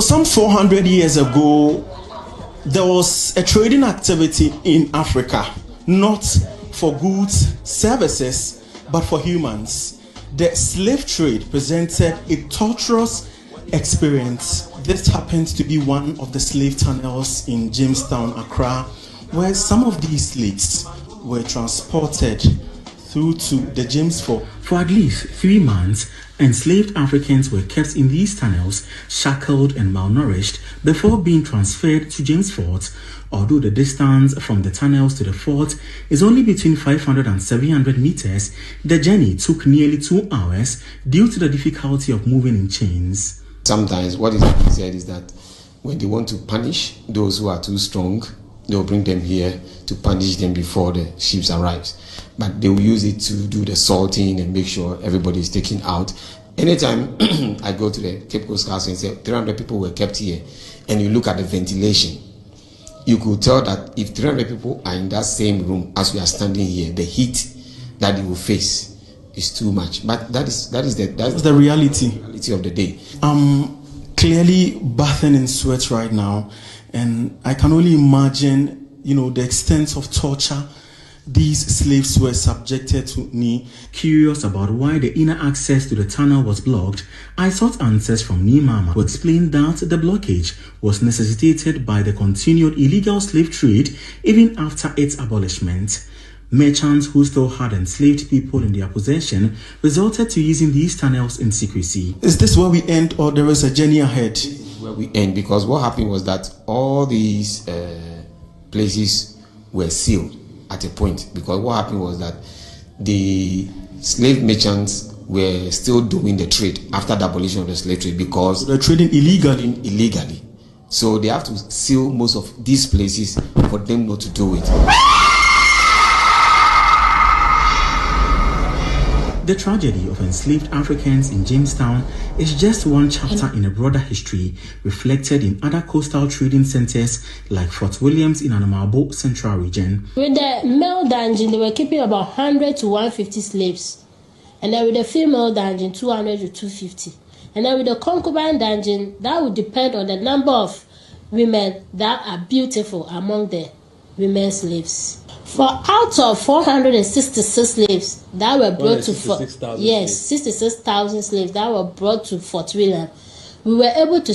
Some 400 years ago, there was a trading activity in Africa, not for goods, services, but for humans. The slave trade presented a torturous experience. This happens to be one of the slave tunnels in Jamestown, Accra, where some of these slaves were transported through to the James Fort. For at least 3 months, enslaved Africans were kept in these tunnels, shackled and malnourished, before being transferred to James Fort. Although the distance from the tunnels to the fort is only between 500 and 700 meters, the journey took nearly 2 hours due to the difficulty of moving in chains. Sometimes what is being said is that when they want to punish those who are too strong, they will bring them here to punish them before the ships arrives. But they will use it to do the sorting and make sure everybody is taken out. Anytime I go to the Cape Coast Castle and say 300 people were kept here, and you look at the ventilation, you could tell that if 300 people are in that same room as we are standing here, the heat that they will face is too much. But that's the reality of the day. I'm clearly bathing in sweat right now, and I can only imagine, the extent of torture these slaves were subjected to. Me, curious about why the inner access to the tunnel was blocked, I sought answers from Nimama, who explained that the blockage was necessitated by the continued illegal slave trade even after its abolishment. Merchants who still had enslaved people in their possession resorted to using these tunnels in secrecy. Is this where we end, or there is a journey ahead? This is where we end, because what happened was that all these places were sealed at a point, because what happened was that the slave merchants were still doing the trade after the abolition of the slave trade, because they're trading illegally. So they have to seal most of these places for them not to do it. The tragedy of enslaved Africans in Jamestown is just one chapter in a broader history reflected in other coastal trading centers like Fort Williams in Anamabo Central Region. With the male dungeon, they were keeping about 100 to 150 slaves. And then with the female dungeon, 200 to 250. And then with the concubine dungeon, that would depend on the number of women that are beautiful among the women slaves. For out of 466 slaves that were brought to Fort, 66,000 slaves that were brought to Fort William, we were able to